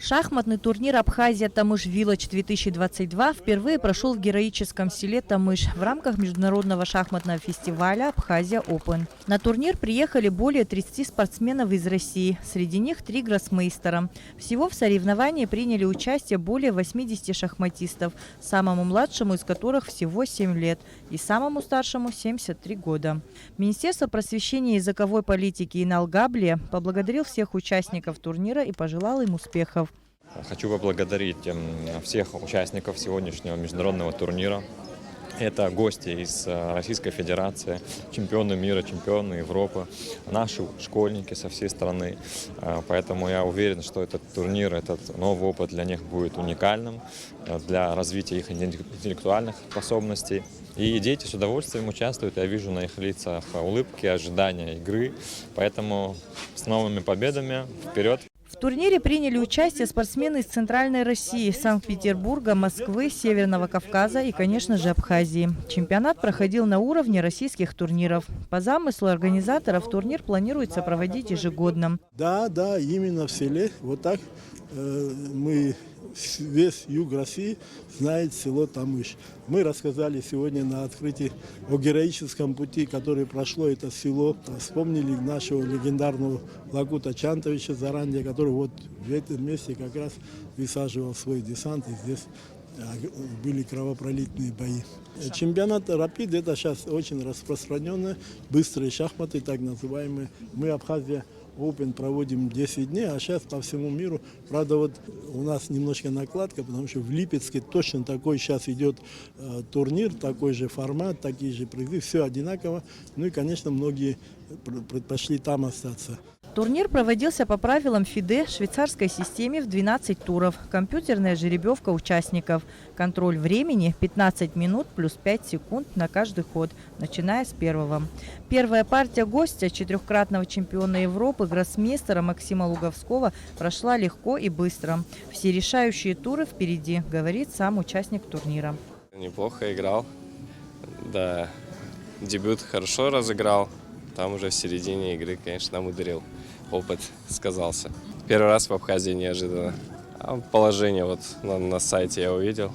Шахматный турнир «Абхазия Тамыш Village-2022» впервые прошел в героическом селе Тамыш в рамках международного шахматного фестиваля «Абхазия Open». На турнир приехали более 30 спортсменов из России, среди них 3 гроссмейстера. Всего в соревновании приняли участие более 80 шахматистов, самому младшему из которых всего 7 лет и самому старшему 73 года. Министерство просвещения и языковой политики Инал Габлия поблагодарил всех участников турнира и пожелал им успехов. Хочу поблагодарить всех участников сегодняшнего международного турнира. Это гости из Российской Федерации, чемпионы мира, чемпионы Европы, наши школьники со всей страны. Поэтому я уверен, что этот турнир, этот новый опыт для них будет уникальным для развития их интеллектуальных способностей. И дети с удовольствием участвуют, я вижу на их лицах улыбки, ожидания игры. Поэтому с новыми победами вперед! В турнире приняли участие спортсмены из Центральной России, Санкт-Петербурга, Москвы, Северного Кавказа и, конечно же, Абхазии. Чемпионат проходил на уровне российских турниров. По замыслу организаторов турнир планируется проводить ежегодно. Да, именно в селе. Вот так весь юг России знает село Тамыш. Мы рассказали сегодня на открытии о героическом пути, который прошло это село. Вспомнили нашего легендарного Лагута Чантовича заранее, который вот в этом месте как раз высаживал свой десант. И здесь были кровопролитные бои. Чемпионат «Рапид» — это сейчас очень распространенные быстрые шахматы, так называемые. Мы, Абхазия Open, проводим 10 дней, а сейчас по всему миру. Правда, вот у нас немножко накладка, потому что в Липецке точно такой сейчас идет турнир, такой же формат, такие же призы, все одинаково. Ну и, конечно, многие предпочли там остаться. Турнир проводился по правилам ФИДЕ, швейцарской системе в 12 туров. Компьютерная жеребьевка участников. Контроль времени 15 минут плюс 5 секунд на каждый ход, начиная с первого. Первая партия гостя, четырехкратного чемпиона Европы, гроссмейстера Максима Луговского, прошла легко и быстро. Все решающие туры впереди, говорит сам участник турнира. Неплохо играл. Да, дебют хорошо разыграл. Там уже в середине игры, конечно, намудрил. Опыт сказался. Первый раз в Абхазии неожиданно. А положение вот на сайте я увидел,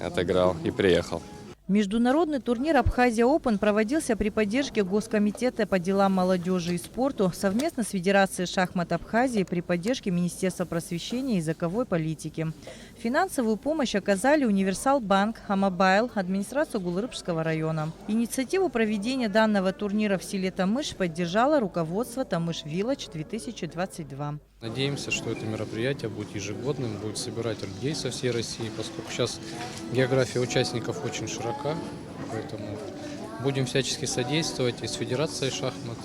отыграл и приехал. Международный турнир «Абхазия Open» проводился при поддержке Госкомитета по делам молодежи и спорту совместно с Федерацией шахмат Абхазии при поддержке Министерства просвещения и языковой политики. Финансовую помощь оказали Универсал Банк, Амобайл, администрация Гулрыбского района. Инициативу проведения данного турнира в селе Тамыш поддержало руководство Тамыш Village-2022. Надеемся, что это мероприятие будет ежегодным, будет собирать людей со всей России, поскольку сейчас география участников очень широка, поэтому будем всячески содействовать и с Федерацией шахмат,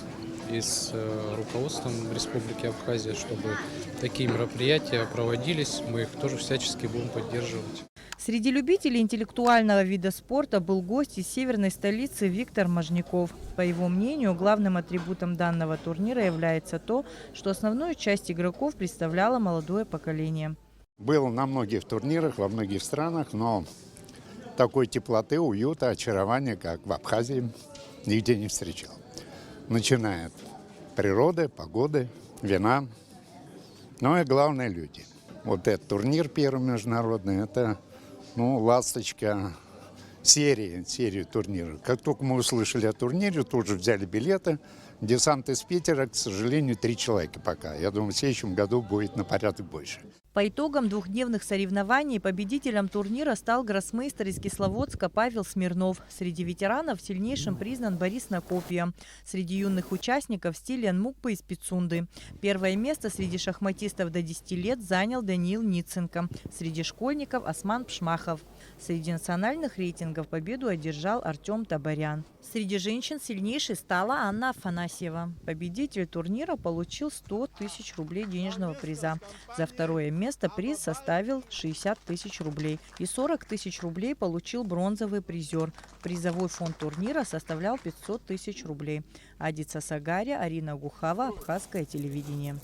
и с руководством Республики Абхазия, чтобы такие мероприятия проводились, мы их тоже всячески будем поддерживать. Среди любителей интеллектуального вида спорта был гость из северной столицы Виктор Можняков. По его мнению, главным атрибутом данного турнира является то, что основную часть игроков представляло молодое поколение. Был на многих турнирах, во многих странах, но такой теплоты, уюта, очарования, как в Абхазии, нигде не встречал. Начиная от природы, погоды, вина, но и главное люди. Вот этот турнир первый международный, это ласточка серии турниров. Как только мы услышали о турнире, тут же взяли билеты. Десант из Питера, к сожалению, 3 человека пока. Я думаю, в следующем году будет на порядок больше. По итогам двухдневных соревнований победителем турнира стал гроссмейстер из Кисловодска Павел Смирнов. Среди ветеранов сильнейшим признан Борис Накопья. Среди юных участников Стилиан Мукпа из Пицунды. Первое место среди шахматистов до 10 лет занял Даниил Ниценко. Среди школьников Осман Пшмахов. Среди национальных рейтингов победу одержал Артем Табарян. Среди женщин сильнейшей стала Анна Афанасьева. Победитель турнира получил 100 тысяч рублей денежного приза. За второе место приз составил 60 тысяч рублей. И 40 тысяч рублей получил бронзовый призер. Призовой фонд турнира составлял 500 тысяч рублей. Адица Сагария, Арина Гухава, Абхазское телевидение.